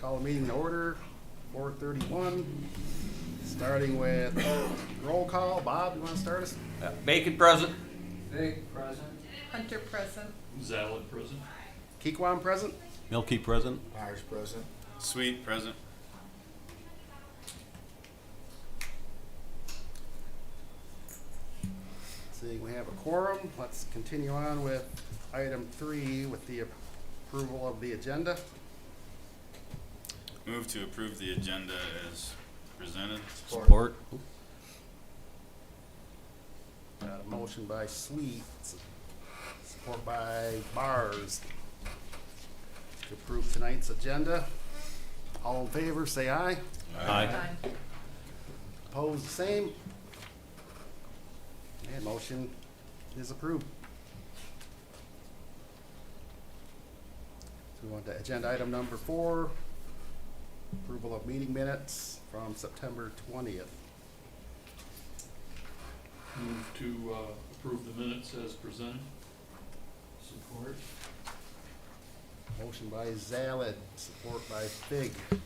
Call the meeting to order, 4:31. Starting with roll call. Bob, you want to start us? Bacon present. Vic, present. Hunter present. Zalid present. Keyquam present? Milky present. Myers, present. Sweet present. Seeing we have a quorum, let's continue on with item 3 with the approval of the agenda. Move to approve the agenda as presented. Support. Got a motion by Sweet, support by Bars to approve tonight's agenda. All in favor, say aye. Aye. Opposed, the same. And motion is approved. So we want to agenda item number 4, approval of meeting minutes from September 20th. Move to approve the minutes as presented. Support. Motion by Zalid, support by Fig, to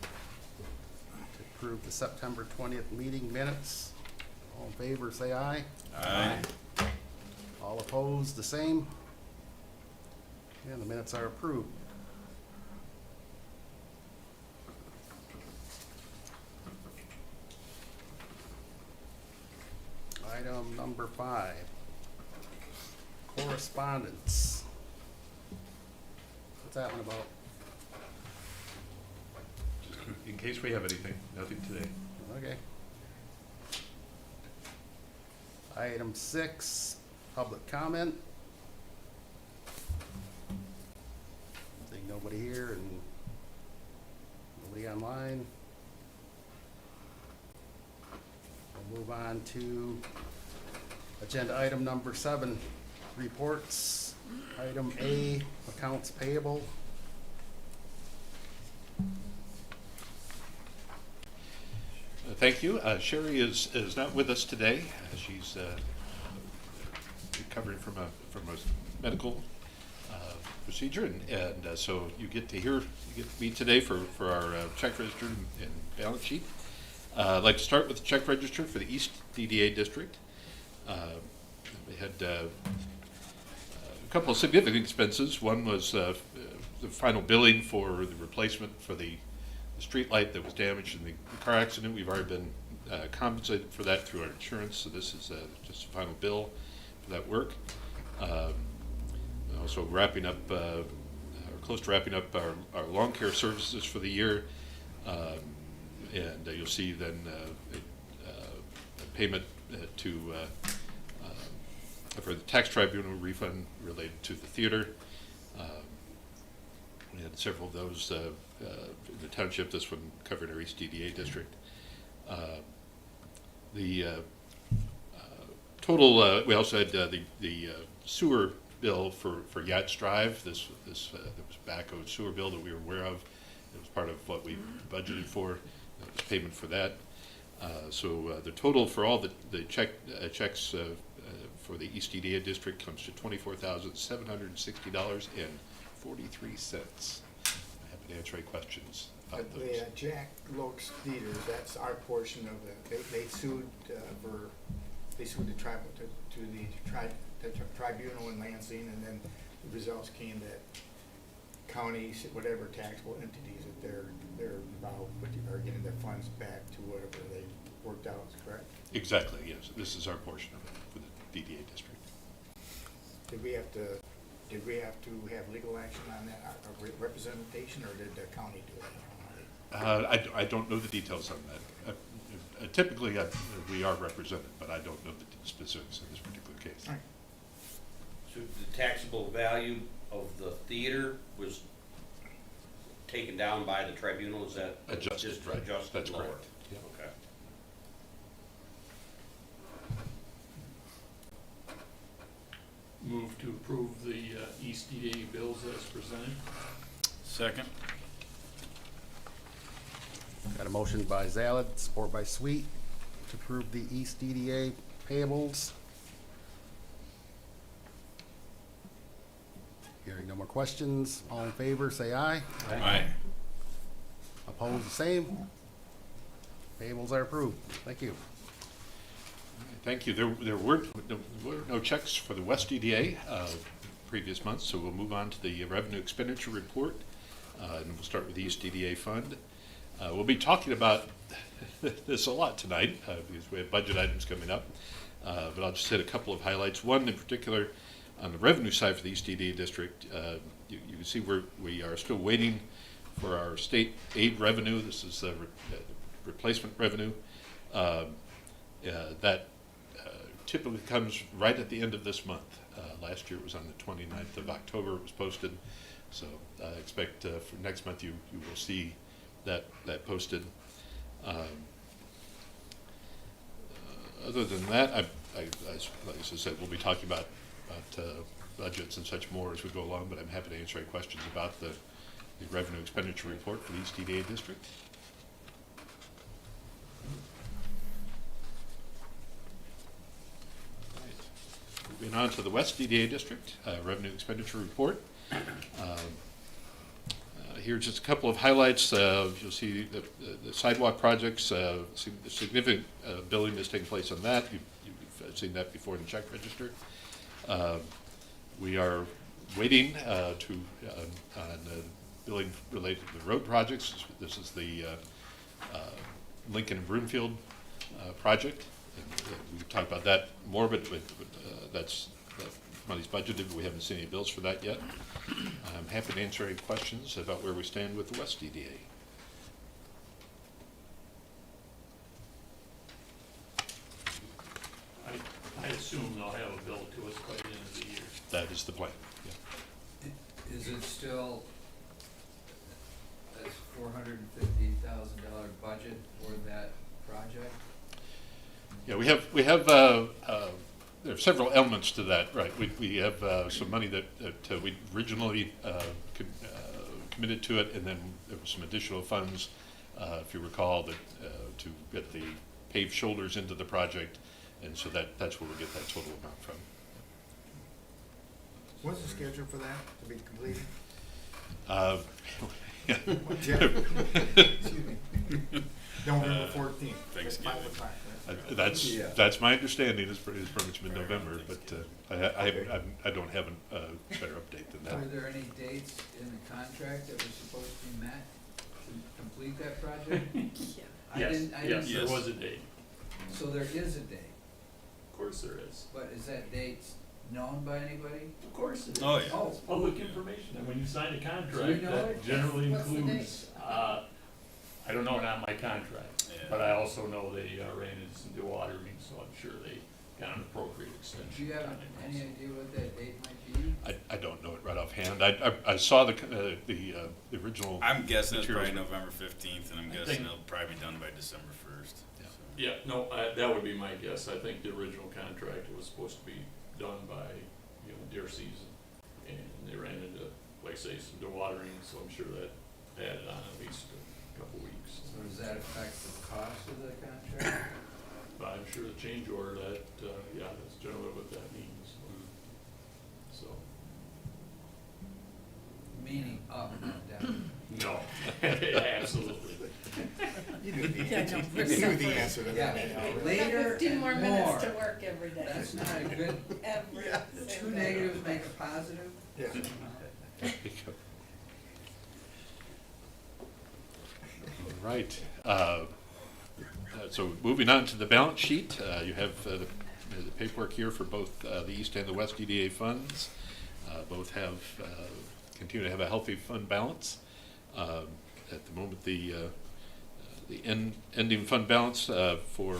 approve the September 20th meeting minutes. All in favor, say aye. Aye. All opposed, the same. And the minutes are approved. Item number 5, correspondence. What's that one about? In case we have anything, nothing today. Okay. Item 6, public comment. Seeing nobody here and nobody online. We'll move on to agenda item number 7, reports. Item A, accounts payable. Thank you. Sherry is not with us today. She's recovering from a medical procedure, and so you get to meet today for our check register and balance sheet. I'd like to start with the check register for the East DDA district. We had a couple of significant expenses. One was the final billing for the replacement for the street light that was damaged in the car accident. We've already been compensated for that through our insurance, so this is just a final bill for that work. Also wrapping up, or close to wrapping up our lawn care services for the year. And you'll see then a payment for the tax tribunal refund related to the theater. We had several of those in the township, this one covering our East DDA district. The total, we also had the sewer bill for Yachts Drive. This there was a backhoe sewer bill that we were aware of. It was part of what we budgeted for. There was payment for that. So the total for all the checks for the East DDA district comes to $24,760.43. I'm happy to answer any questions about those. The Jack Lokes Theaters, that's our portion of it. They sued the tribunal in Lansing, and then the results came that counties, whatever taxable entities that they're involved with are getting their funds back to whatever they worked out, correct? Exactly, yes. This is our portion of it for the DDA district. Did we have to have legal action on that, or representation, or did the county do it? I don't know the details on that. Typically, we are represented, but I don't know the specifics in this particular case. All right. So the taxable value of the theater was taken down by the tribunal, is that? Adjusted, just right. Adjusted That's lower? correct. Yeah. Okay. Move to approve the East DDA bills as presented. Second. Got a motion by Zalid, support by Sweet, to approve the East DDA payables. Hearing no more questions, all in favor, say aye. Aye. Opposed, the same. Payables are approved. Thank you. Thank you. There were no checks for the West EDA previous month, so we'll move on to the revenue expenditure report, and we'll start with the East EDA fund. We'll be talking about this a lot tonight because we have budget items coming up, but I'll just hit a couple of highlights. One in particular, on the revenue side for the East EDA district, you can see we are still waiting for our state aid revenue. This is the replacement revenue. That typically comes right at the end of this month. Last year it was on the 29th of October it was posted, so I expect for next month you will see that posted. Other than that, like I said, we'll be talking about budgets and such more as we go along, but I'm happy to answer any questions about the revenue expenditure report for the East EDA district. Moving on to the West EDA district, revenue expenditure report. Here just a couple of highlights. You'll see the sidewalk projects, significant billing is taking place on that. You've seen that before in the check register. We are waiting on billing related to the road projects. This is the Lincoln and Broomfield project. And, we've talked about that more, but that money's budgeted, but we haven't seen any bills for that yet. I'm happy to answer any questions about where we stand with the West EDA. I assume they'll have a bill to us by the end of the year. That is the plan. Yeah. Is it still a $450,000 budget for that project? Yeah, we have there are several elements to that, right? We have some money that we originally committed to it, and then there was some additional funds, if you recall, that to get the paved shoulders into the project, and so that's where we get that total amount from. What's the schedule for that to be completed? Excuse me. November 14th. Thanksgiving. 5 o'clock, right? That's my understanding is pretty much mid-November, but I don't have a better update than Are that. there any dates in the contract that were supposed to be met to complete that project? I Yes, didn't- I yes, didn't- there was a date. So there is a date, Of course there is. but is that date known by anybody? Of course it is. Oh, yeah. Oh, It's public information, and when you sign a Do you contract, know that it? generally What's the includes, I don't know, not my contract, Yeah. but I also know they ran into some dewatering, so I'm sure they got an appropriate extension. do you have on it any also. idea what that date might be? I don't know it right offhand. I saw the original. I'm guessing it's materials. probably November 15th, and I'm I guessing think- it'll probably be done by December 1st. Yeah. So. Yeah, no, that would be my guess. I think the original contract was supposed to be done by, deer season. And they ran into, like I say, some dewatering, so I'm sure that added on at least a couple weeks. So does that affect the cost of the contract? But I'm sure the change order, that, that's generally what that means. So, Meaning up, not down. no, absolutely. You knew the Yeah, answer, no, you we're knew the suffering. answer to Yeah, that. already. later 15 and more more. minutes to work every day. That's not a good, Every two single day. negatives make a positive. Yeah. All right. So moving on to the balance sheet, you have the paperwork here for both the East and the West EDA funds. Both have continue to have a healthy fund balance. At the moment, the ending fund balance for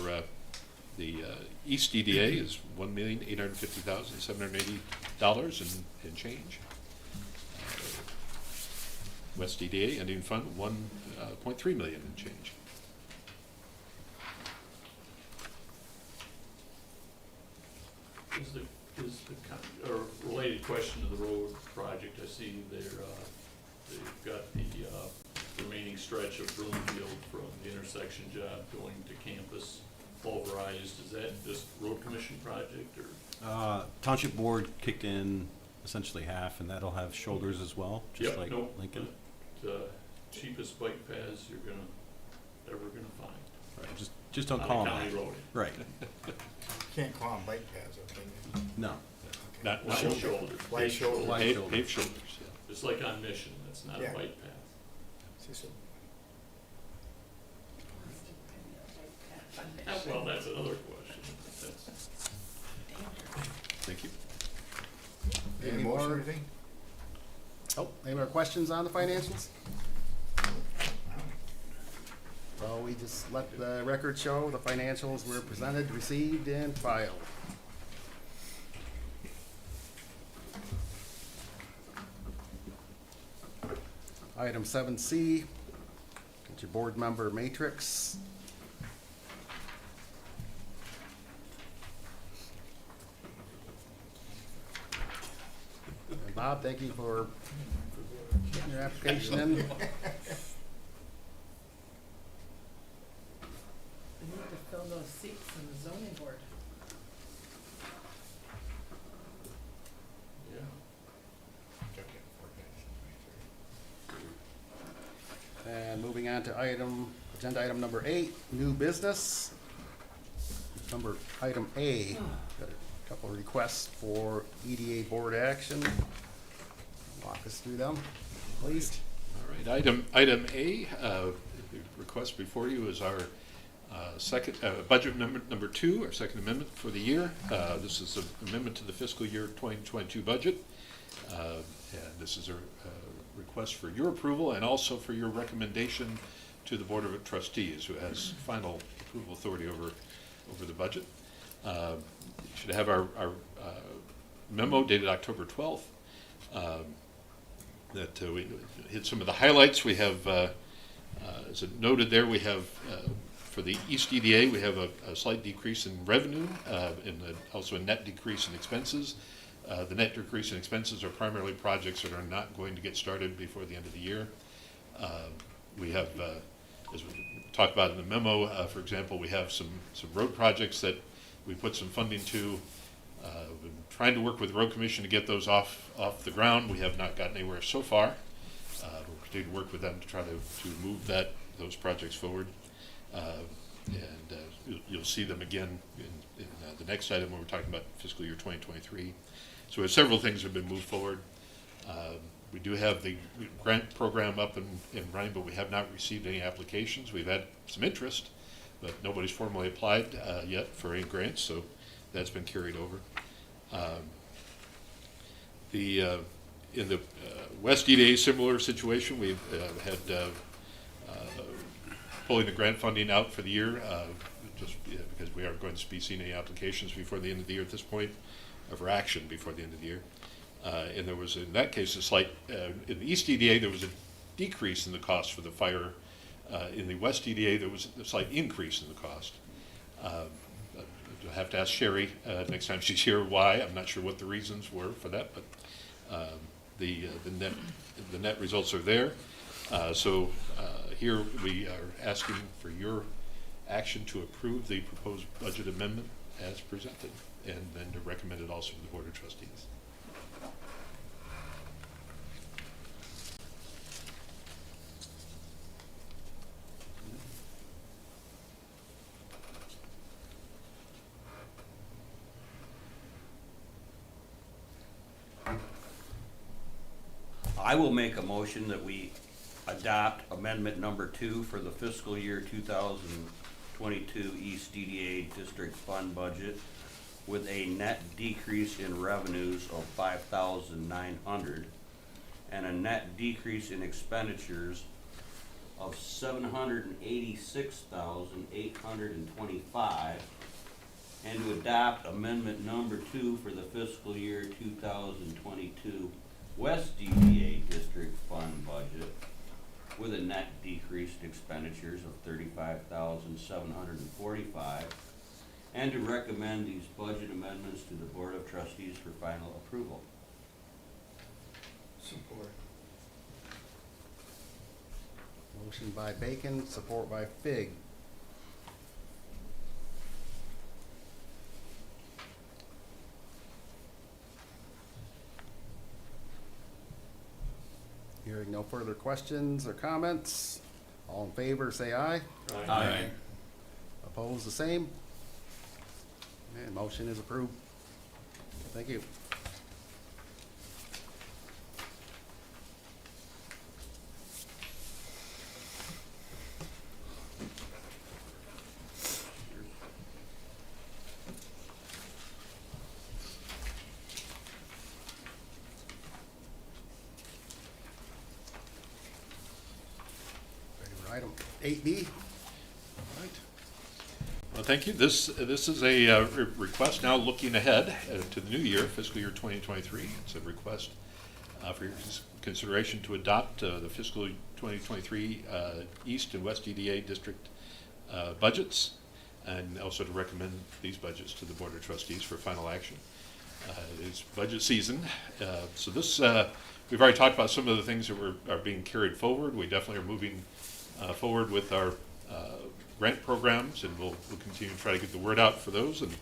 the East EDA is $1,850,780 and change. West EDA ending fund $1.3 million and change. Or related question to the road project, I see they've got the remaining stretch of Broomfield from the intersection job going to campus pulverized. Is that just road commission project, or? Township board kicked in essentially half, and that'll have shoulders as well, just Yep, like nope, Lincoln. but, cheapest bike paths you're ever gonna find. Right, just don't On a call them county that. road. Right, Can't call them bike paths, okay? no. Not, Wide not shoulders. Wide paved shoulders. Wide paved, shoulders. paved shoulders, yeah. Just like on Mission, that's not a Yeah. bike path. See, so- Well, that's another question. That's, Thank you. Any Any motion or more? anything? Oh, any more questions on the financials? So we just let the record show the financials were presented, received, and filed. Item 7C, get your board member matrix. And Bob, thank you for getting your application in. We need to fill those seats in the zoning board. yeah. And moving on to agenda item number 8, new business. Item A, got a couple of requests for EDA board action. Walk us through them, please. All right, item A, the request before you is our second, budget amendment number 2, our second amendment for the year. This is an amendment to the fiscal year 2022 budget. And this is a request for your approval and also for your recommendation to the Board of Trustees, who has final approval authority over the budget. You should have our memo dated October 12th. That we hit some of the highlights. We have, as it noted there, we have for the East EDA, we have a slight decrease in revenue and also a net decrease in expenses. The net decrease in expenses are primarily projects that are not going to get started before the end of the year. We have, as we talked about in the memo, for example, we have some road projects that we put some funding to. We've been trying to work with the road commission to get those off the ground. We have not gotten anywhere so far. We'll continue to work with them to try to move those projects forward. You'll see them again in the next item when we're talking about fiscal year 2023. So we have several things that have been moved forward. We do have the grant program up and running, but we have not received any applications. We've had some interest, but nobody's formally applied yet for any grants, so that's been carried over. In the West EDA, similar situation. We've had pulling the grant funding out for the year, because we aren't going to be seeing any applications before the end of the year at this point, or for action before the end of the year. And there was, in that case, a slight, in the East EDA, there was a decrease in the cost for the fire. In the West EDA, there was a slight increase in the cost. You'll have to ask Sherry next time she's here why. I'm not sure what the reasons were for that, but the net results are there. Here we are asking for your action to approve the proposed budget amendment as presented, and then to recommend it also to the Board of Trustees. I will make a motion that we adopt amendment number 2 for the fiscal year 2022 East DDA District Fund budget with a net decrease in revenues of $5,900 and a net decrease in expenditures of $786,825, and to adopt amendment number 2 for the fiscal year 2022 West DDA District Fund budget with a net decreased expenditures of $35,745, and to recommend these budget amendments to the Board of Trustees for final approval. Support. Motion by Bacon, support by Fig. Hearing Hearing no further questions or comments, all in favor, say aye. Aye. Opposed, the same. And motion is approved. Thank you. Ready for item 8B? All right. Well, thank you. This is a request now looking ahead to the new year, fiscal year 2023. It's a request for your consideration to adopt the fiscal 2023 East and West EDA district budgets, and also to recommend these budgets to the Board of Trustees for final action. It's budget season, so this we've already talked about some of the things that are being carried forward. We definitely are moving forward with our grant programs, and we'll continue to try to get the word out for those. And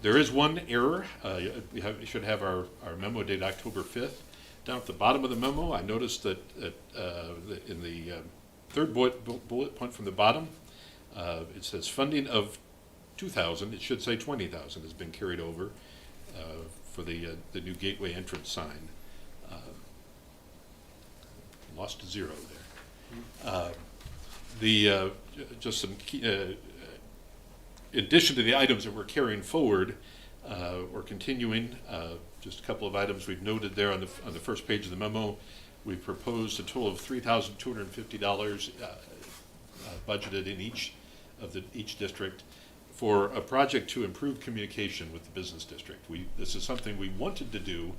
there is one error. We should have our memo dated October 5th. Down at the bottom of the memo, I noticed that in the third bullet point from the bottom, it says funding of 2,000. It should say 20,000 has been carried over for the new gateway entrance sign. Lost a zero there. Just some key, in addition to the items that we're carrying forward, we're continuing. Just a couple of items we've noted there on the first page of the memo. We've proposed a total of $3,250 budgeted in each district for a project to improve communication with the business district. This is something we wanted to do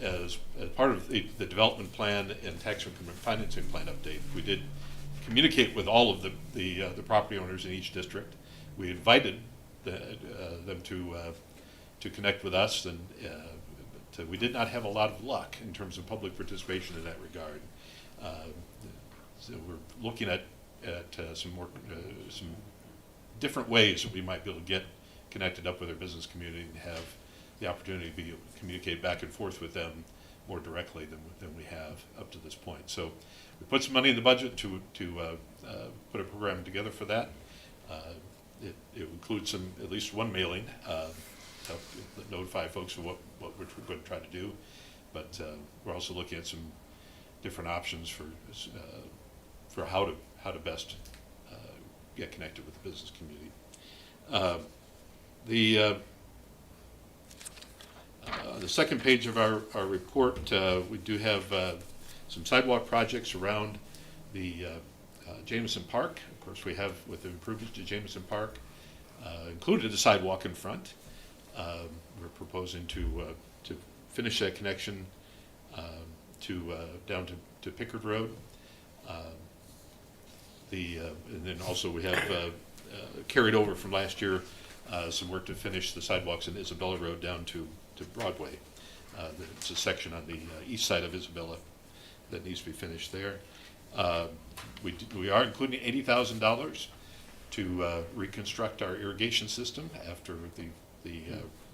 as part of the development plan and tax increment financing plan update. We did communicate with all of the property owners in each district. We invited them to connect with us, and but we did not have a lot of luck in terms of public participation in that regard. So we're looking at some different ways that we might be able to get connected up with our business community and have the opportunity to be able to communicate back and forth with them more directly than we have up to this point. So we put some money in the budget to put a program together for that. It includes at least one mailing to help notify folks of what we're going to try to do. But we're also looking at some different options for how to best get connected with the business community. The second page of our report, we do have some sidewalk projects around the Jameson Park. Of course, we have, with the improvements to Jameson Park, included a sidewalk in front. We're proposing to finish that connection down to Pickard Road. And then also we have carried over from last year some work to finish the sidewalks in Isabella Road down to Broadway. It's a section on the east side of Isabella that needs to be finished there. We are including $80,000 to reconstruct our irrigation system after the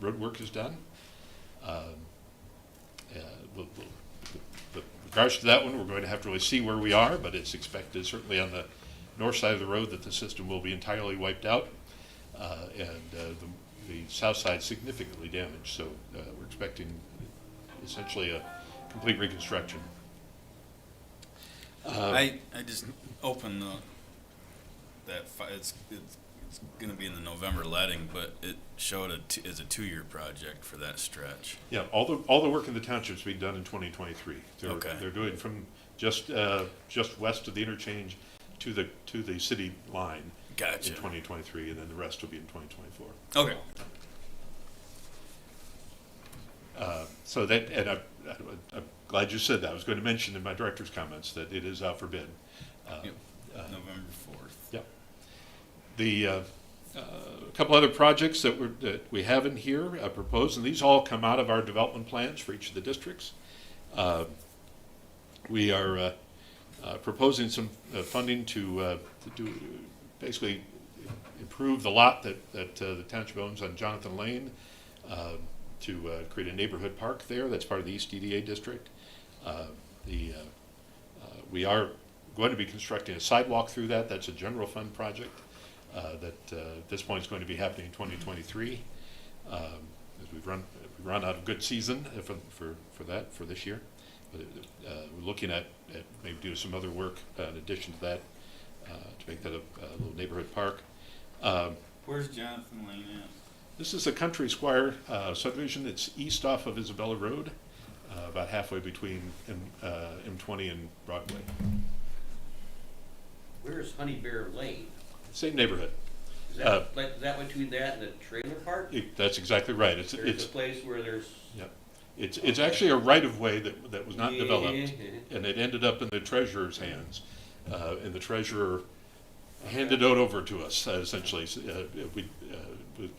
road work is done. With regards to that one, we're going to have to really see where we are, but it's expected certainly on the north side of the road that the system will be entirely wiped out, and the south side significantly damaged. So we're expecting essentially a complete reconstruction. I just opened it's going to be in the November letting, but it showed it's a 2-year project for that stretch. Yeah, all the work in the township's being done in 2023. Okay. They're doing from just west of the interchange to the city line. Gotcha. In 2023, and then the rest will be in 2024. Okay. So that, and I'm glad you said that. I was going to mention in my director's comments that it is out for bid. Yep. November 4th. Yep. A couple other projects that we have in here proposed, and these all come out of our development plans for each of the districts. We are proposing some funding to do basically improve the lot that the township owns on Jonathan Lane. to create a neighborhood park there. That's part of the East DDA district. We are going to be constructing a sidewalk through that. That's a general fund project that at this point is going to be happening in 2023. As we've run out of good season for that for this year. But we're looking at maybe doing some other work in addition to that to make that a little neighborhood park. Where's Jonathan Lane at? This is a Country Squire subdivision. It's east off of Isabella Road, about halfway between M20 and Broadway. Where's Honey Bear Lane? Same neighborhood. Is that between that and the trailer park? That's exactly right. There's It's a place where there's. yeah. It's actually a right of way that was not developed, Yeah. and it ended up in the treasurer's hands, and the treasurer handed it over to us essentially.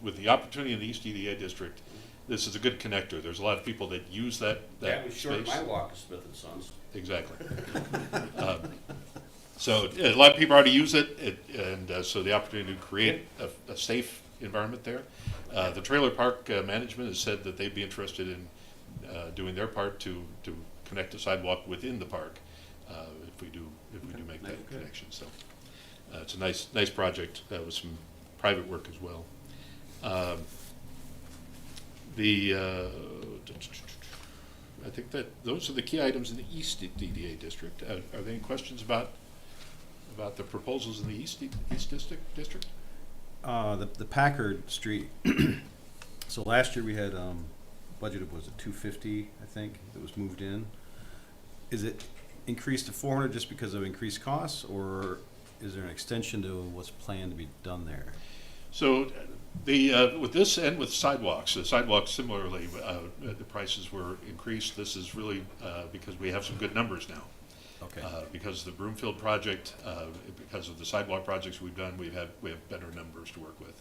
With the opportunity in the East EDA district, this is a good connector. There's a lot of people that use that That was short space. my walk to Smith and Sons. Exactly. So a lot of people already use it, and so the opportunity to create a safe environment there. The trailer park management has said that they'd be interested in doing their part to connect a sidewalk within the park if we do make that connection. So it's a nice project with some private work as well. I think that those are the key items in the East DDA district. Are there any questions about the proposals in the East district? The Packard Street, so last year we had, budgeted, was it 250, I think, that was moved in? Is it increased to 400 just because of increased costs, or is there an extension to what's planned to be done there? So with this and with sidewalks, the sidewalks similarly, the prices were increased. This is really because we have some good numbers now. Okay. Because of the Broomfield project, because of the sidewalk projects we've done, we have better numbers to work with,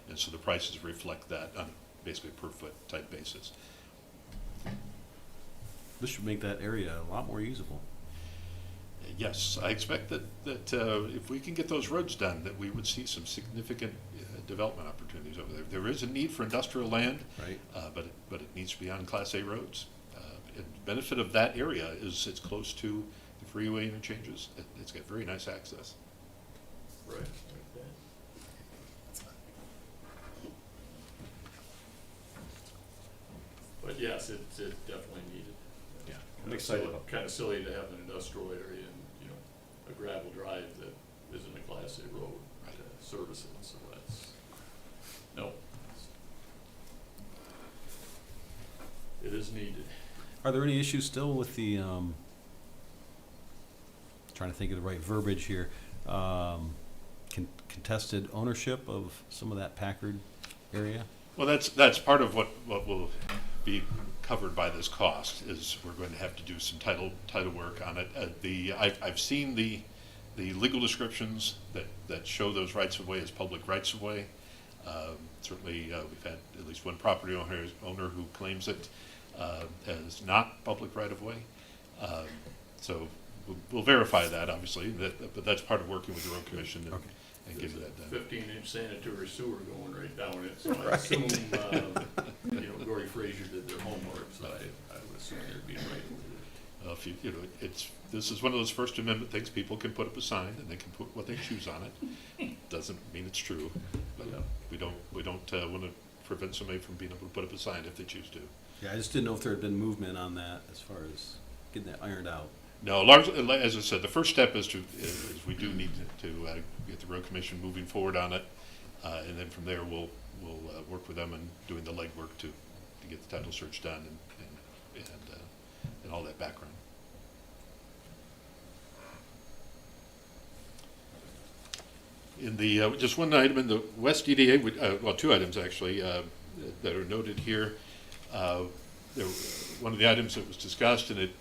and so the prices reflect that on basically a per foot type basis. This should make that area a lot more usable. Yes, I expect that if we can get those roads done, that we would see some significant development opportunities over there. There is a need for industrial land, Right. but it needs to be on Class A roads. And the benefit of that area is it's close to the freeway interchanges. It's got very nice access. Right. Okay. But yes, it definitely needed. Yeah. I'm excited about it. Kind of silly to have an industrial area and, a gravel drive that isn't a Class A road to service it, so that's, no. It is needed. Are there any issues still with the, trying to think of the right verbiage here, contested ownership of some of that Packard area? Well, that's part of what will be covered by this cost, is we're going to have to do some title work on it. I've seen the legal descriptions that show those rights of way as public rights of way. Certainly, we've had at least one property owner who claims it as not public right of way. So we'll verify that, obviously, but that's part of working with the road commission and There's getting a that done. 15-inch sanitary sewer going right down it, so I assume, Gory Frazier did their homework, so I would assume there'd be right over If this is one of those First Amendment things. People can put up a sign and they can put what they choose on it. Doesn't mean it's true, but we don't want to prevent somebody from being able to put up a sign if they choose to. Yeah, I just didn't know if there had been movement on that as far as getting that ironed out. No, largely, as I said, the first step is we do need to get the road commission moving forward on it, and then from there we'll work with them and doing the legwork to get the title search done and all that background. In the just one item in the West DDA, well, two items actually that are noted here. One of the items that was discussed and it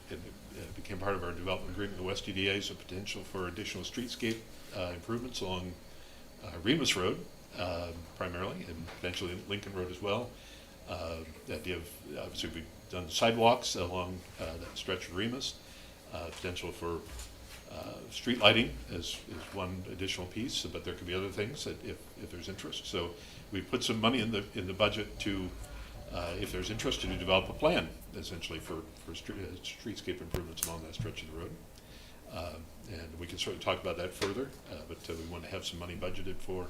became part of our development agreement with the West DDA is a potential for additional streetscape improvements along Remus Road, primarily, and potentially Lincoln Road as well. The idea of, obviously, we've done sidewalks along that stretch of Remus. Potential for street lighting is one additional piece, but there could be other things that if there's interest. So we put some money in the budget to if there's interest, to develop a plan essentially for streetscape improvements along that stretch of the road. And we can certainly talk about that further, but we want to have some money budgeted for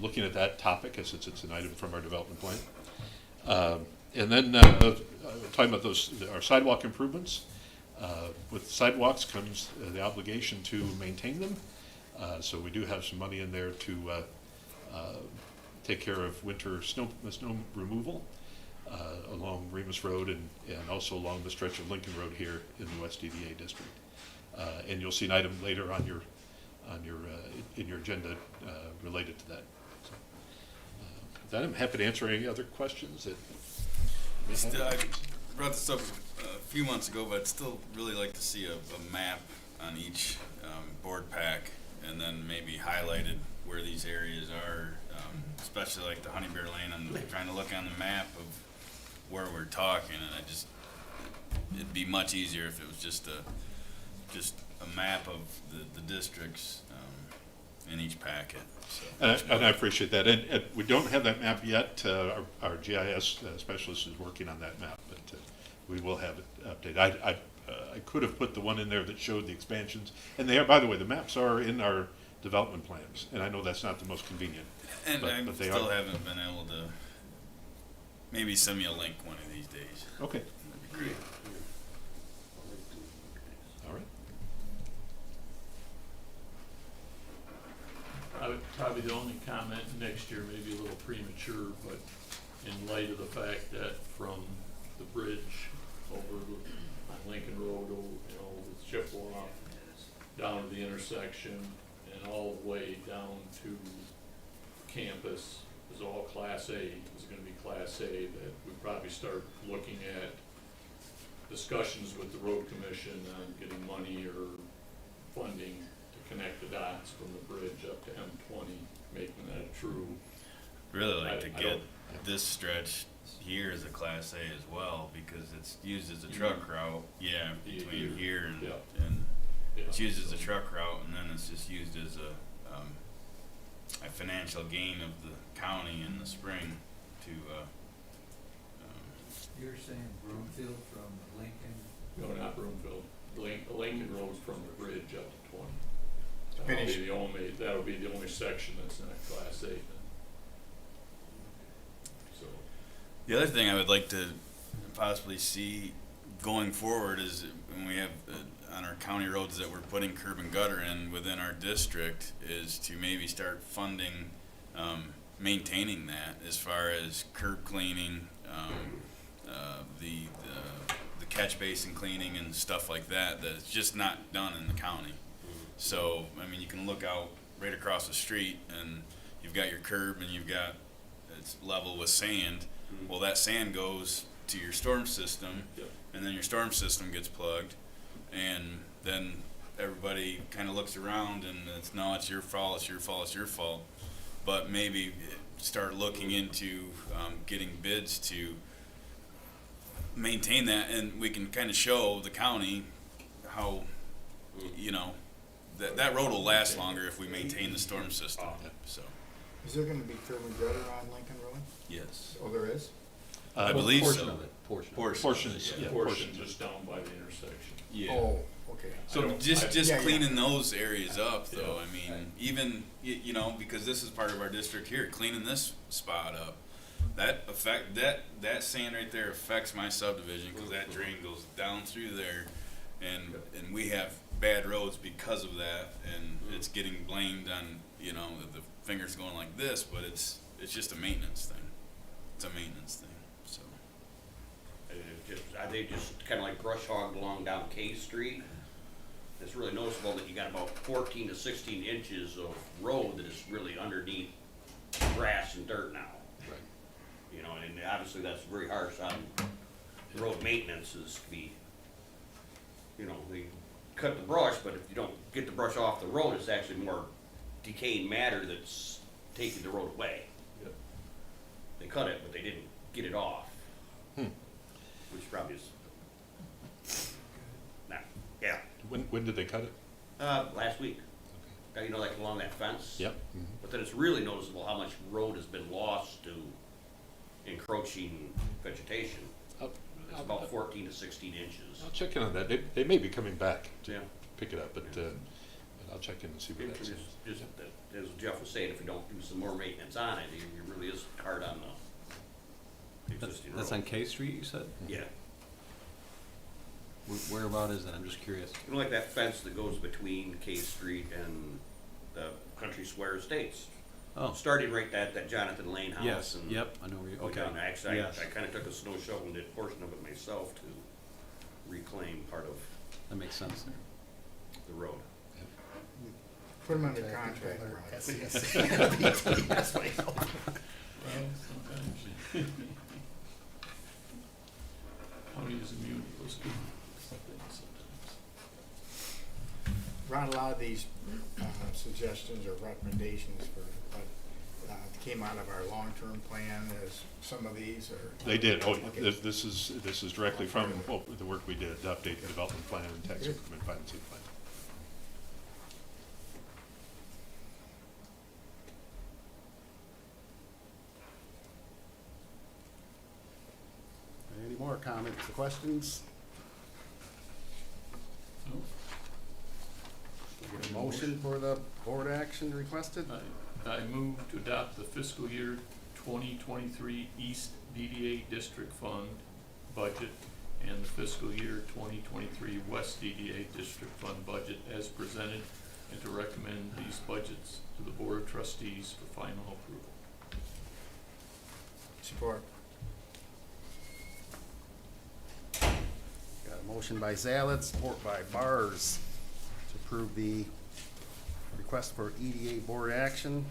looking at that topic, since it's an item from our development plan. And then talking about our sidewalk improvements. With sidewalks comes the obligation to maintain them. So we do have some money in there to take care of winter snow removal along Remus Road and also along the stretch of Lincoln Road here in the West DDA district. And you'll see an item later on in your agenda related to that. So, with that, I'm happy to answer any other questions that you may have. I brought this up a few months ago, but I'd still really like to see a map on each board pack, and then maybe highlighted where these areas are, especially like the Honey Bear Lane. I'm trying to look on the map of where we're talking, and it'd be much easier if it was just a map of the districts in each packet. So. And I appreciate that. And we don't have that map yet. Our GIS specialist is working on that map, but we will have it updated. I could have put the one in there that showed the expansions, and they are, by the way, the maps are in our development plans, and I know that's not the most convenient. And but I they still are. haven't been able to, maybe send me a link one of these days. Okay, That'd be great. all right. Probably the only comment next year, maybe a little premature, but in light of the fact that from the bridge over on Lincoln Road, with Chippewa, down to the intersection, and all the way down to campus is all Class A, is gonna be Class A, that we probably start looking at discussions with the road commission on getting money or funding to connect the dots from the bridge up to M20, making that a true. Really like to I get don't- this stretch here as a Class A as well, because it's used as a truck route. Yeah, between here and, Yeah. and Yeah, it's used as a so- truck route, and then it's just used as a financial gain of the county in the spring to, You're saying Broomfield from Lincoln? No, not Broomfield. Lincoln Road's from the bridge up to 20. Finish. That'll be the only section that's not Class A then. So, The other thing I would like to possibly see going forward is when we have on our county roads that we're putting curb and gutter in within our district, is to maybe start funding maintaining that, as far as curb cleaning, the catch basin cleaning and stuff like that, that's just not done in the county. So, I mean, you can look out right across the street and you've got your curb and you've got, it's level with sand. Well, that sand goes to your storm system, Yep. and then your storm system gets plugged, and then everybody kind of looks around and it's, no, it's your fault, it's your fault, it's your fault. But maybe start looking into getting bids to maintain that, and we can kind of show the county how, that road will last longer if we maintain the storm system, so, Is there gonna be curb and gutter on Lincoln Road? yes. Oh, there is? I believe Portion so. of it, portion. Portions, yeah. yeah. portion just down by the intersection. Yeah. Oh, okay. So I just Yeah, yeah. cleaning those areas up, though. Yeah. I mean, even because this is part of our district here, cleaning this spot up, that sand right there affects my subdivision, because that drain goes down through there, and we have bad roads because of that, and it's getting blamed on the fingers going like this, but it's just a maintenance thing. It's a maintenance thing. So They just kind of like brush hogged along down K Street. It's really noticeable that you got about 14 to 16 inches of road that is really underneath grass and dirt now. Right. And obviously that's very harsh on road maintenance is to be, they cut the brush, but if you don't get the brush off the road, it's actually more decaying matter that's taking the road away. Yep. They cut it, but they didn't get it off. Which probably is, yeah, When did they cut it? last week. Like along that fence. Yep. But then it's really noticeable how much road has been lost to encroaching vegetation. It's about 14 to 16 inches. I'll check in on that. They may be coming back to Yeah. pick it up, but I'll check in and see what that's. Just that, as Jeff was saying, if you don't do some more maintenance on it, it really is hard on the existing road. That's on K Street, you said? Yeah. Where about is that? I'm just curious. You know, like that fence that goes between K Street and the Country Square Estates. Oh, Starting right at that Jonathan Lane house. yes, and yep, I know where you, go okay. down. Actually, Yes. I kinda took a snow shovel and did a portion of it myself to reclaim part of That makes sense there. the road. Put them under contract, Ron. Yes, wait. Well, sometimes. County is immune to those things sometimes. Ron, a lot of these suggestions or recommendations for, came out of our long-term plan, as some of these are. They did. Oh, Okay. this is directly from the work we did, the update the development plan and tax Good. increment financing plan. Any more comments or questions? No? Get a motion for the board action requested? I move to adopt the fiscal year 2023 East DDA District Fund budget and the fiscal year 2023 West DDA District Fund budget as presented, and to recommend these budgets to the Board of Trustees for final approval. Support. Got a motion by Zalet, support by Bars to approve the request for EDA board action.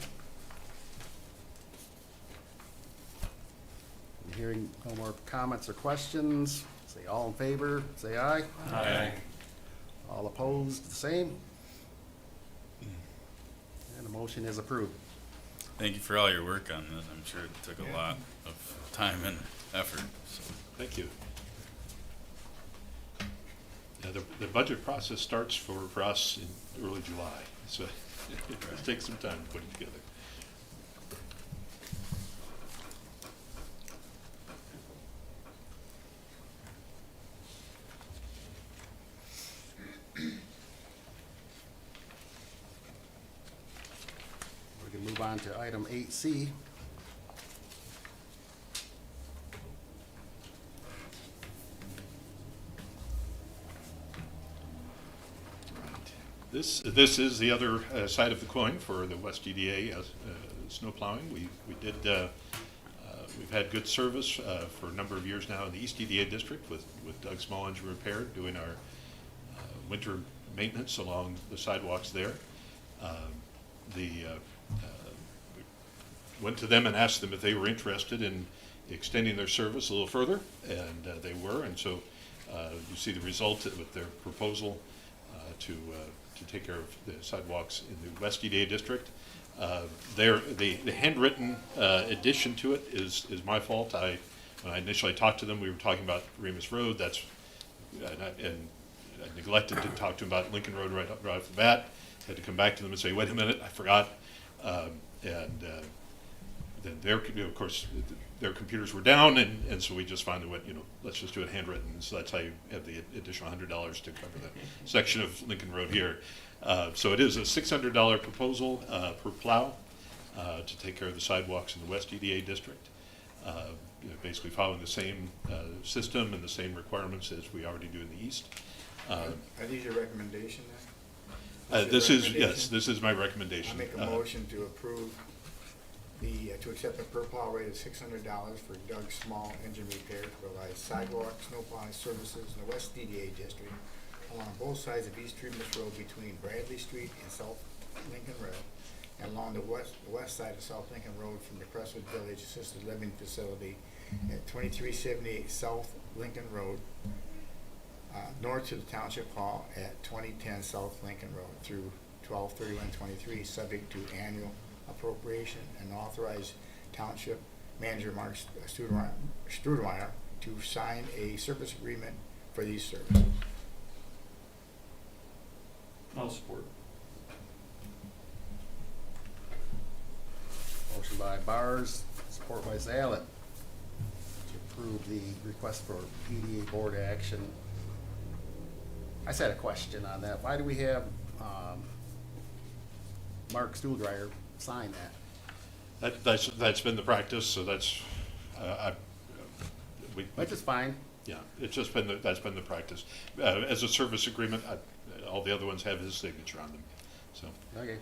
I'm hearing no more comments or questions. Say all in favor, say aye. Aye. All opposed, the same. And the motion is approved. Thank you for all your work on this. I'm sure it took a lot of time and effort, so. Thank you. Yeah, the budget process starts for us in early July, so it takes some time to put it together. We can move on to item 8C. This is the other side of the coin for the West DDA snow plowing. We've had good service for a number of years now in the East DDA district with Doug Small Engine Repair doing our winter maintenance along the sidewalks there. We went to them and asked them if they were interested in extending their service a little further, and they were, and so you see the result with their proposal to take care of the sidewalks in the West EDA district. The handwritten addition to it is my fault. When I initially talked to them, we were talking about Remus Road. And I neglected to talk to them about Lincoln Road right off the bat. Had to come back to them and say, wait a minute, I forgot. Then of course, their computers were down, and so we just finally went, let's just do it handwritten. So that's how you have the additional $100 to cover the section of Lincoln Road here. So it is a $600 proposal per plow to take care of the sidewalks in the West EDA district. Basically following the same system and the same requirements as we already do in the East. Are these your recommendation then? This is, recommendation? yes, this is my recommendation. I make a motion to approve to accept a per plow rate of $600 for Doug Small Engine Repair to provide sidewalk, snow plowing services in the West DDA district along both sides of East Remus Road between Bradley Street and South Lincoln Road, and along the west side of South Lincoln Road from the Crestwood Village Assisted Living Facility at 2378 South Lincoln Road, north to the Township Hall at 2010 South Lincoln Road through 12/31/23, subject to annual appropriation, and authorize Township Manager Mark Strudemeyer to sign a service agreement for these services. I'll support. Motion by Bars, support by Zalet. approve the request for EDA board action. I just had a question on that. Why do we have, Mark Stuhldreher sign that? That's been the practice, so that's, Which is fine. yeah, it's just been, that's been the practice. As a service agreement, all the other ones have his signature on them, so. Okay.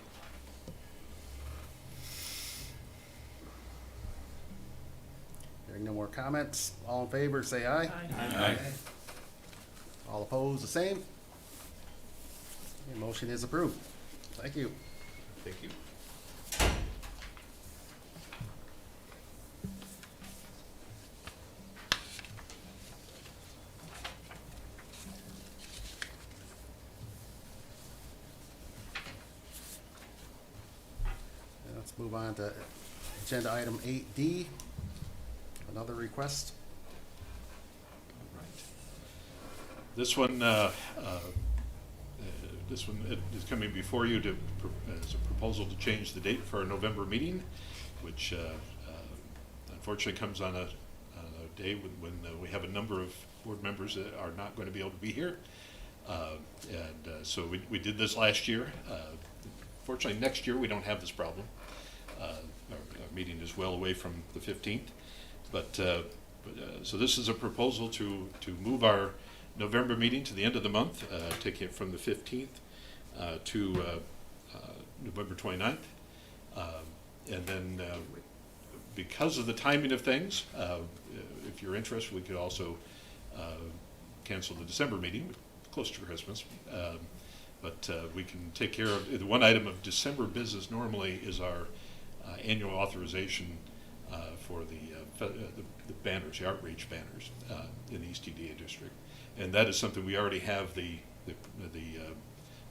Hearing no more comments, all in favor, say aye. Aye. All opposed, the same. The motion is approved. Thank you. Thank you. Let's move on to agenda item 8D. Another request. This one is coming before you to, as a proposal to change the date for our November meeting, which unfortunately comes on a day when we have a number of board members that are not going to be able to be here. So we did this last year. Fortunately, next year we don't have this problem. Our meeting is well away from the 15th. So this is a proposal to move our November meeting to the end of the month, taking it from the 15th to November 29th. And then because of the timing of things, if you're interested, we could also cancel the December meeting, close to Christmas. But we can take care of, the one item of December business normally is our annual authorization for the banners, the outreach banners in the East EDA district. And that is something we already have the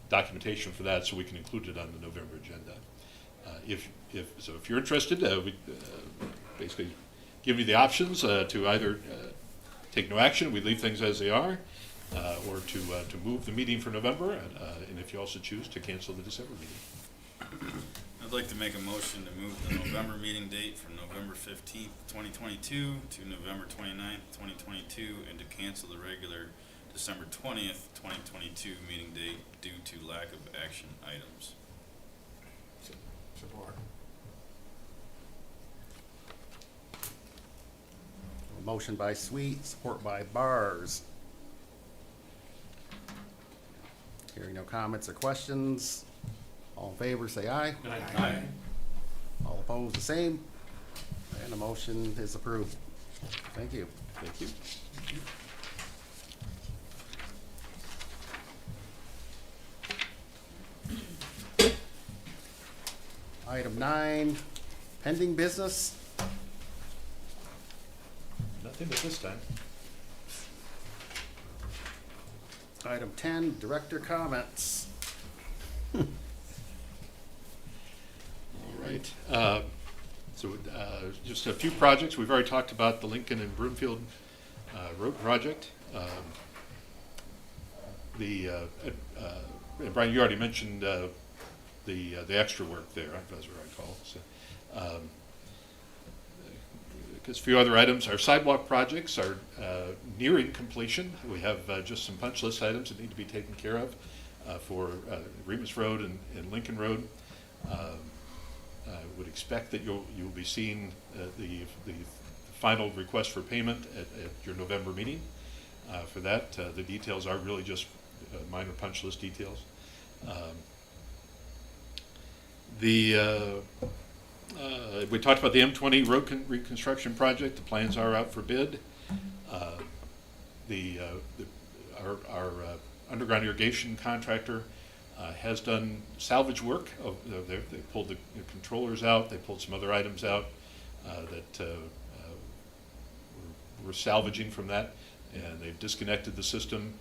documentation for that, so we can include it on the November agenda. If you're interested, we basically give you the options to either take no action, we leave things as they are, or to move the meeting for November, and if you also choose to cancel the December meeting. I'd like to make a motion to move the November meeting date from November 15th, 2022 to November 29th, 2022, and to cancel the regular December 20th, 2022 meeting date due to lack of action items. Support. Motion by Sweet, support by Bars. Hearing no comments or questions, all in favor say aye. Aye. All opposed, the same. And the motion is approved. Thank you. Thank you. Item 9, pending business. Nothing at this time. Item 10, director comments. All right. Just a few projects. We've already talked about the Lincoln and Broomfield Road project. And Brian, you already mentioned the extra work there, as I recall. So, a few other items. Our sidewalk projects are nearing completion. We have just some punch list items that need to be taken care of for Remus Road and Lincoln Road. I would expect that you'll be seeing the final request for payment at your November meeting. For that, the details are really just minor punch list details. We talked about the M20 road reconstruction project. The plans are out for bid. Our underground irrigation contractor has done salvage work. They pulled the controllers out. They pulled some other items out that we're salvaging from that, and they've disconnected the system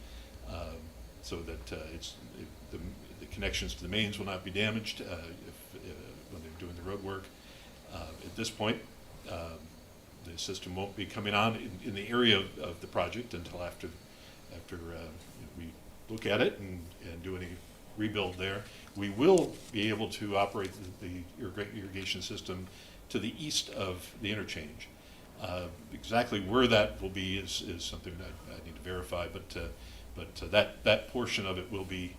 so that the connections to the mains will not be damaged when they're doing the road work. At this point, the system won't be coming on in the area of the project until after we look at it and do any rebuild there. We will be able to operate the irrigation system to the east of the interchange. Exactly where that will be is something that I need to verify, but that portion of it will be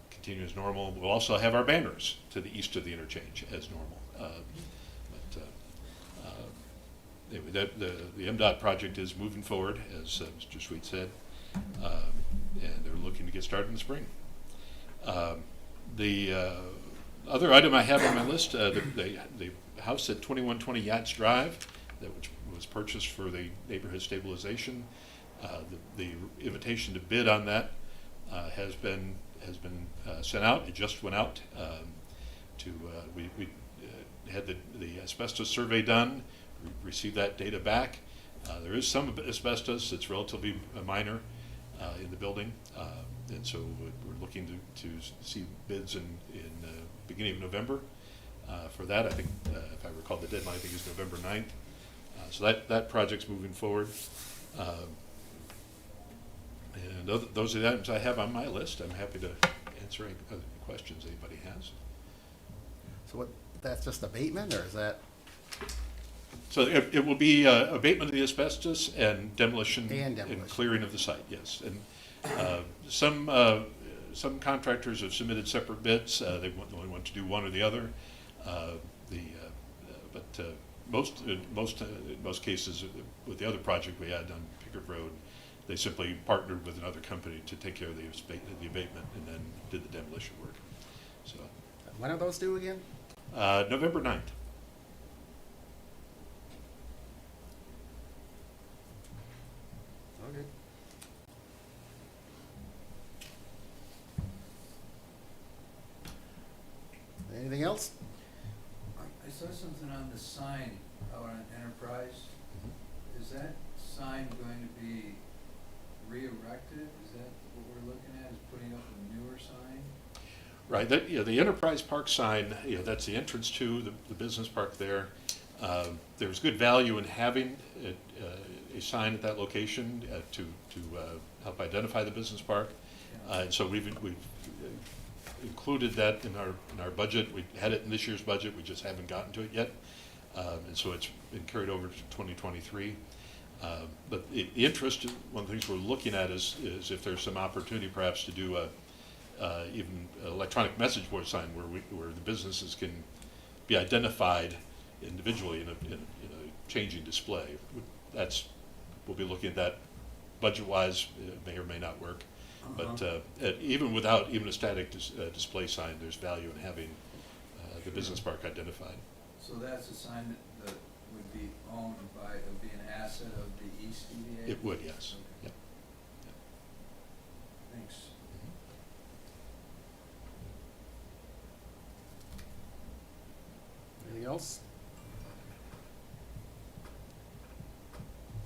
continue as normal. We'll also have our banners to the east of the interchange as normal. Anyway, the MDOT project is moving forward, as Mr. Sweet said, and they're looking to get started in the spring. The other item I have on my list, the house at 2120 Yachts Drive, which was purchased for the neighborhood stabilization. The invitation to bid on that has been sent out. It just went out. We had the asbestos survey done. We received that data back. There is some asbestos. It's relatively minor in the building, and so we're looking to see bids in beginning of November for that. I think, if I recall the deadline, I think is November 9th. So that project's moving forward. And those are the items I have on my list. I'm happy to answer any other questions anybody has. So what, that's just abatement, or is that? So it will be abatement of the asbestos and demolition And demolition. and clearing of the site, yes. And some contractors have submitted separate bids. They only want to do one or the other. But in most cases, with the other project we had on Pickard Road, they simply partnered with another company to take care of the abatement and then did the demolition work. So When are those due again? November 9th. Okay. Anything else? I saw something on the sign out on Enterprise. Is that sign going to be re-erected? Is that what we're looking at, is putting up a newer sign? Right, the Enterprise Park sign, that's the entrance to the business park there. There's good value in having a sign at that location to help identify the business park. And so we've included that in our budget. We had it in this year's budget, we just haven't gotten to it yet. And so it's been carried over to 2023. But the interest, one of the things we're looking at is if there's some opportunity perhaps to do even electronic message board sign where the businesses can be identified individually in a changing display. We'll be looking at that budget-wise. It may or may not work. But even without even a static display sign, there's value in having the business park identified. So that's a sign that would be owned by, it would be an asset of the East EDA? It would, yes. Yep. Thanks. Anything else?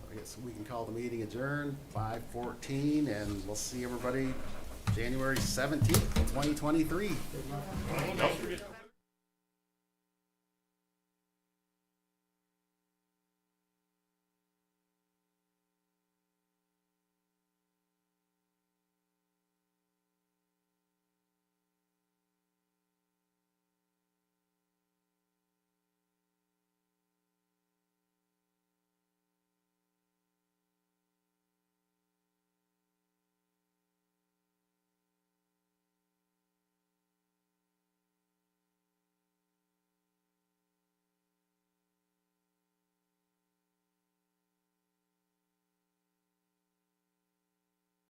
So I guess we can call the meeting adjourned, 5:14, and we'll see everybody January 17th, 2023.